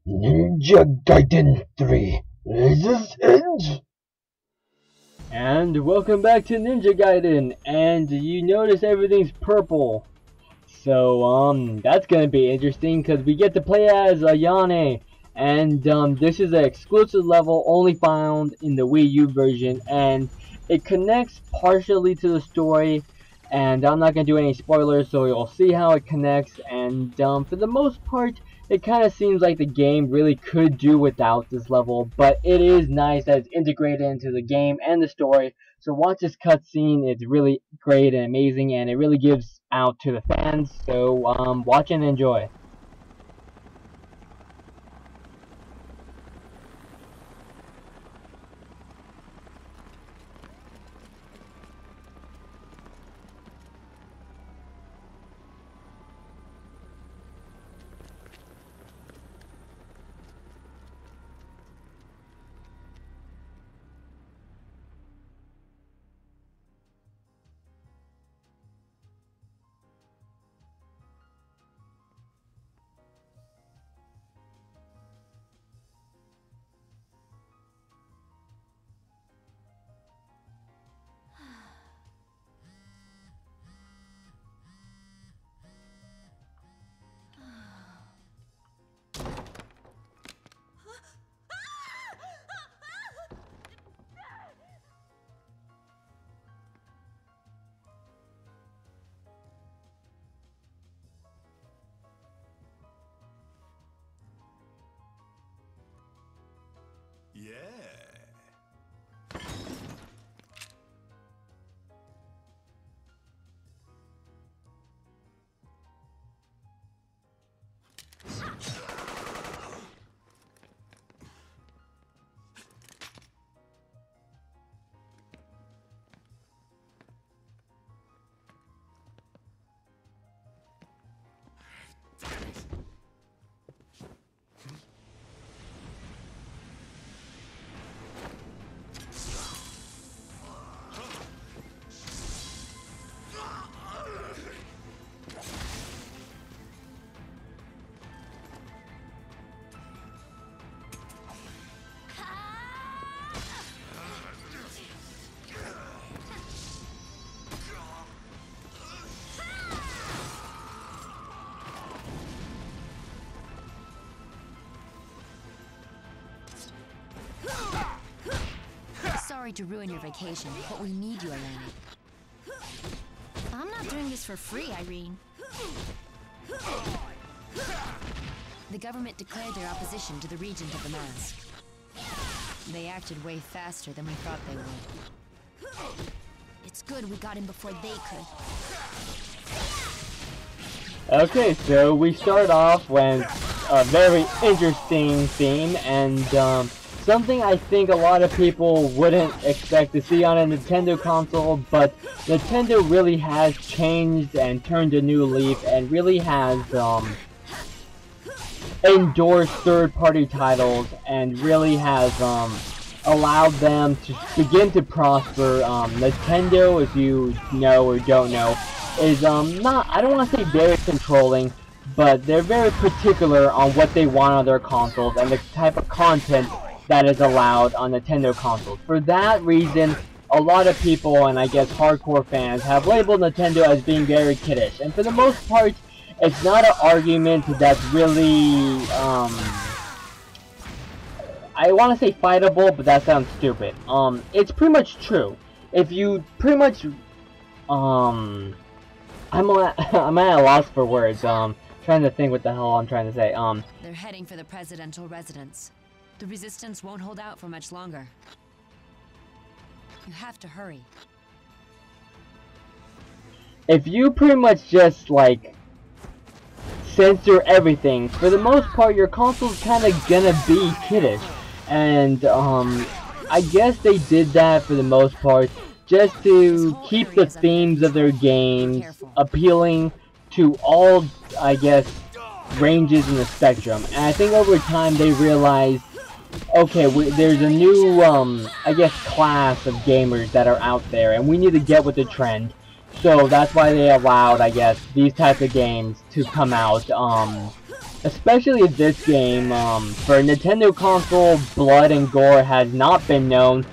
Ninja Gaiden 3 Raises Edge. And welcome back to Ninja Gaiden, and you notice everything's purple. So that's gonna be interesting because we get to play as Ayane, and this is an exclusive level only found in the Wii U version, and it connects partially to the story. And I'm not gonna do any spoilers, so you'll see how it connects. And for the most part, it kind of seems like the game really could do without this level, but it is nice that it's integrated into the game and the story. So watch this cutscene; it's really great and amazing, and it really gives out to the fans. So watch and enjoy. Yeah. Sorry to ruin your vacation, but we need you, Ayane. I'm not doing this for free, Irene. The government declared their opposition to the Regent of the Mask. They acted way faster than we thought they would. It's good we got him before they could. Okay, so we start off with a very interesting theme, and something I think a lot of people wouldn't expect to see on a Nintendo console, but Nintendo really has changed and turned a new leaf and really has endorsed third-party titles and really has allowed them to begin to prosper. Nintendo, if you know or don't know, is not, I don't want to say very controlling, but they're very particular on what they want on their consoles and the type of content that is allowed on Nintendo consoles. For that reason, a lot of people, and I guess hardcore fans, have labeled Nintendo as being very kiddish. And for the most part, it's not an argument that's really, I want to say fightable, but that sounds stupid. It's pretty much true. If you pretty much, I'm at a loss for words. Trying to think what the hell I'm trying to say. They're heading for the presidential residence. The resistance won't hold out for much longer. You have to hurry. If you pretty much just, like, censor everything, for the most part, your console's kinda gonna be kiddish. And, I guess they did that for the most part, just to keep the themes of their games appealing to all, I guess, ranges in the spectrum. And I think over time they realized, okay, there's a new, I guess, class of gamers that are out there, and we need to get with the trend. So that's why they allowed, I guess, these types of games to come out, especially this game. For a Nintendo console, blood and gore has not been known.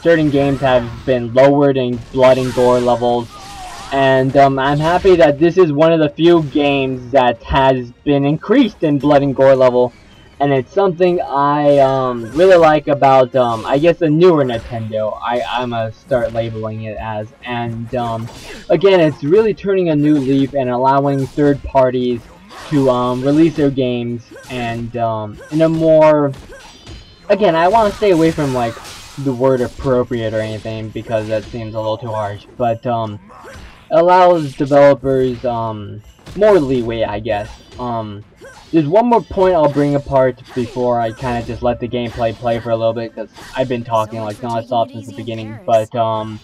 Certain games have been lowered in blood and gore levels, and I'm happy that this is one of the few games that has been increased in blood and gore level, and it's something I really like about I guess the newer Nintendo. I'm gonna start labeling it as, and again, it's really turning a new leaf and allowing third parties to release their games, and in a more, again, I want to stay away from like the word appropriate or anything because that seems a little too harsh, but allows developers more leeway, I guess. There's one more point I'll bring apart before I kind of just let the gameplay play for a little bit, because I've been talking like non-stop since the beginning, but Clear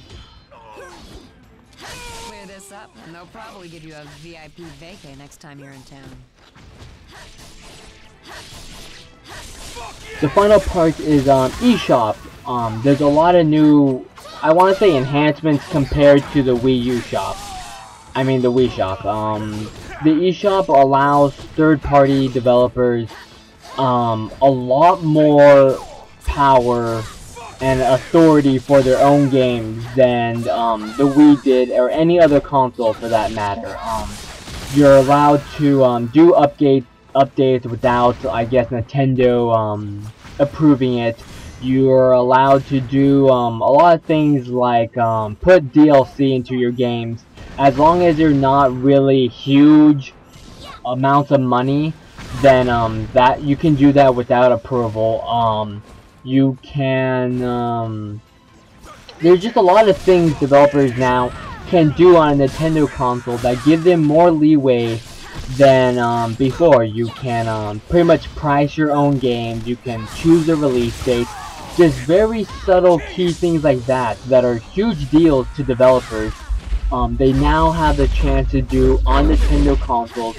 this up and they'll probably give you a VIP vacay next time you're in town. the final part is eShop. There's a lot of new, I want to say, enhancements compared to the Wii U shop. I mean the Wii shop. The eShop allows third-party developers a lot more power and authority for their own games than the Wii did, or any other console for that matter. You're allowed to do updates without, I guess, Nintendo approving it. You're allowed to do a lot of things like put DLC into your games, as long as they're not really huge amounts of money. Then that you can do that without approval. You can there's just a lot of things developers now can do on a Nintendo console that give them more leeway than before. You can pretty much price your own games, you can choose the release date, just very subtle key things like that that are huge deals to developers. They now have the chance to do on Nintendo consoles,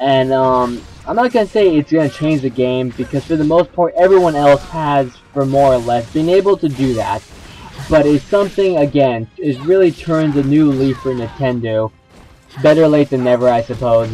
and I'm not gonna say it's gonna change the game, because for the most part everyone else has, for more or less, been able to do that. But it's something, again, it really turns a new leaf for Nintendo. Better late than never, I suppose.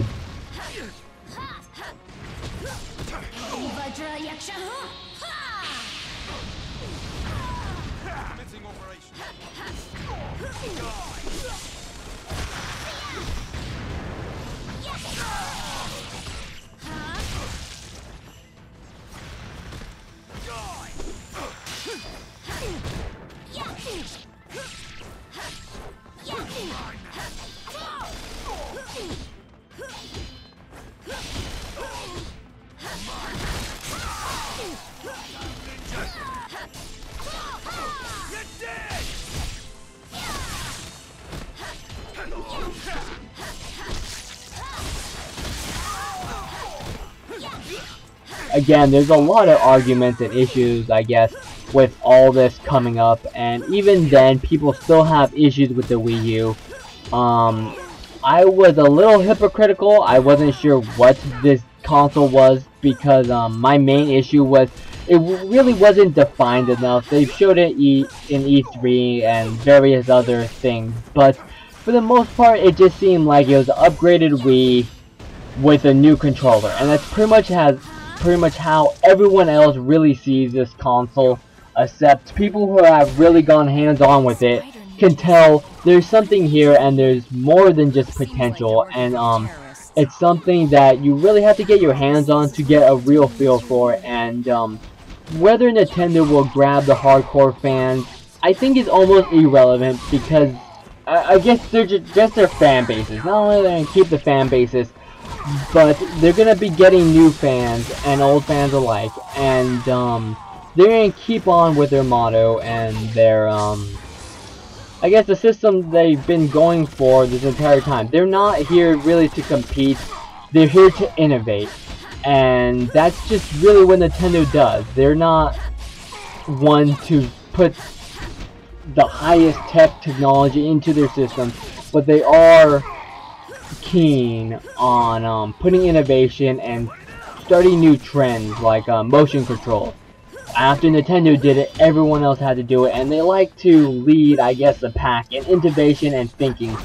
Again, there's a lot of arguments and issues, I guess, with all this coming up, and even then, people still have issues with the Wii U. I was a little hypocritical. I wasn't sure what this console was, because my main issue was it really wasn't defined enough. They showed it in E3 and various other things, but for the most part, it just seemed like it was an upgraded Wii with a new controller, and that's pretty much how everyone else really sees this console, except people who have really gone hands-on with it can tell there's something here, and there's more than just potential, and it's something that you really have to get your hands on to get a real feel for. And whether Nintendo will grab the hardcore fans, I think is almost irrelevant, because I guess they're just their fan bases. Not only are they going to keep the fan bases, but they're going to be getting new fans and old fans alike, and they're going to keep on with their motto and their, I guess, the system they've been going for this entire time. They're not here really to compete, they're here to innovate, and that's just really what Nintendo does. They're not one to put the highest tech technology into their system, but they are keen on putting innovation and starting new trends like motion control. After Nintendo did it, everyone else had to do it, and they like to lead, I guess, the pack in innovation and thinking.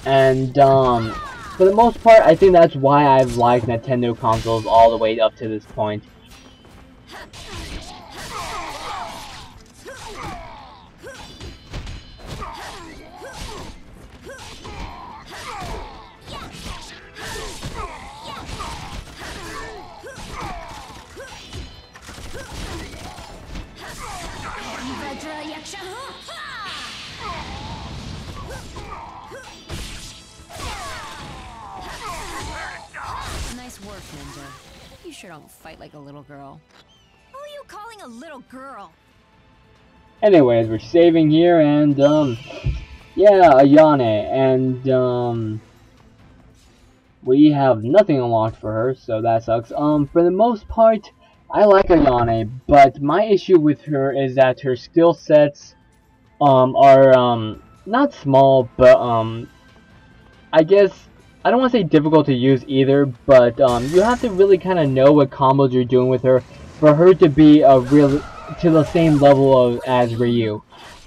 And for the most part, I think that's why I've liked Nintendo consoles all the way up to this point. Nice work, Ninja. You sure don't fight like a little girl. Who are you calling a little girl? Anyways, we're saving here, and yeah, Ayane, and we have nothing unlocked for her, so that sucks. For the most part, I like Ayane, but my issue with her is that her skill sets are not small, but I guess I don't want to say difficult to use either, but you have to really kind of know what combos you're doing with her for her to be a real to the same level as Ryu.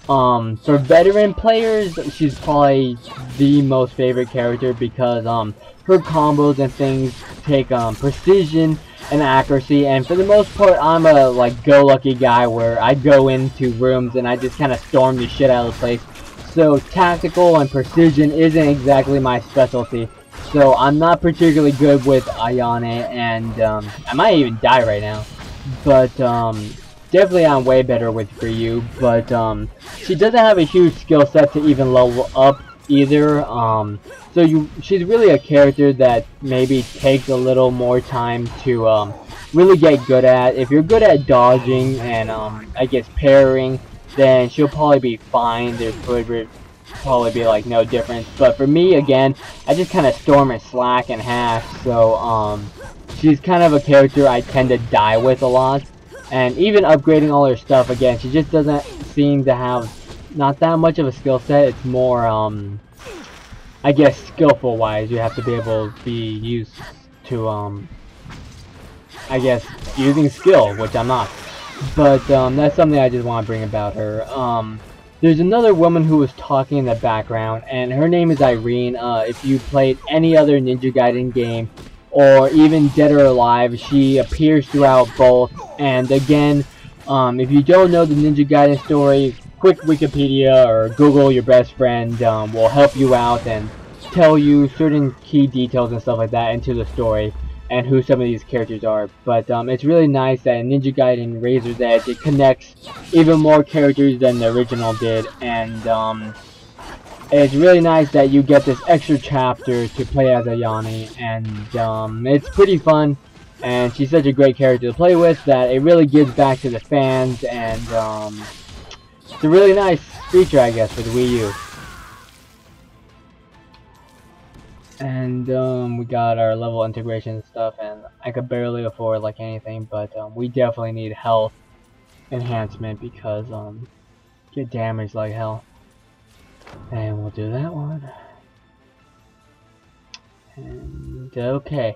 For veteran players, she's probably the most favorite character because her combos and things take precision and accuracy, and for the most part, I'm a like go-lucky guy where I go into rooms and I just kind of storm the shit out of the place. So tactical and precision isn't exactly my specialty. So I'm not particularly good with Ayane, and I might even die right now. But definitely I'm way better with Ryu. But she doesn't have a huge skill set to even level up either. So she's really a character that maybe takes a little more time to really get good at. If you're good at dodging and I guess parrying, then she'll probably be fine. There would probably be like no difference. But for me, again, I just kind of storm and slack in half. So she's kind of a character I tend to die with a lot. And even upgrading all her stuff, again, she just doesn't seem to have not that much of a skill set. It's more I guess skillful wise, you have to be able to be used to I guess using skill, which I'm not. But that's something I just want to bring about her. There's another woman who was talking in the background, and her name is Irene. If you played any other Ninja Gaiden game, or even Dead or Alive, she appears throughout both. And again, if you don't know the Ninja Gaiden story, quick Wikipedia or Google your best friend will help you out and tell you certain key details and stuff like that into the story and who some of these characters are. But it's really nice that in Ninja Gaiden Razor's Edge it connects even more characters than the original did, and it's really nice that you get this extra chapter to play as Ayane, and it's pretty fun, and she's such a great character to play with that it really gives back to the fans, and it's a really nice feature, I guess, for the Wii U. And we got our level integration and stuff, and I could barely afford like anything, but we definitely need health enhancement because get damaged like hell. And we'll do that one. And okay,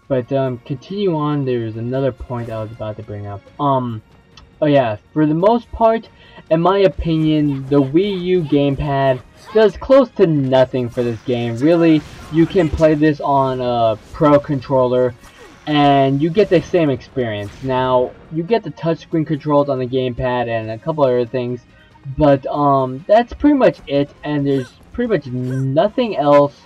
but continue on. There's another point I was about to bring up. Oh yeah, for the most part, in my opinion, the Wii U gamepad does close to nothing for this game. Really, you can play this on a Pro controller, and you get the same experience. Now, you get the touchscreen controls on the gamepad and a couple other things, but that's pretty much it, and there's pretty much nothing else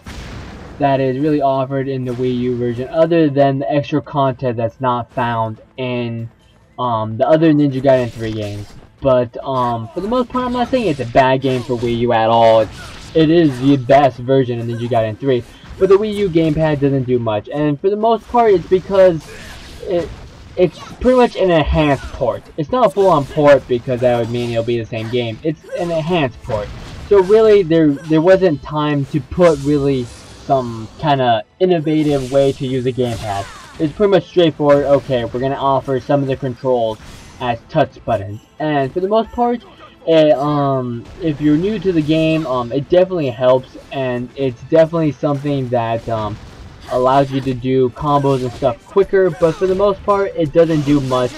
that is really offered in the Wii U version other than the extra content that's not found in the other Ninja Gaiden 3 games. But for the most part, I'm not saying it's a bad game for Wii U at all. It is the best version of Ninja Gaiden 3, but the Wii U gamepad doesn't do much, and for the most part it's because it's pretty much an enhanced port. It's not a full-on port because that would mean it'll be the same game. It's an enhanced port. So really there wasn't time to put really some kind of innovative way to use a gamepad. It's pretty much straightforward. Okay, we're gonna offer some of the controls as touch buttons, and for the most part, if you're new to the game, it definitely helps, and it's definitely something that allows you to do combos and stuff quicker. But for the most part, it doesn't do much.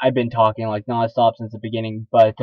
I've been talking like non-stop since the beginning, but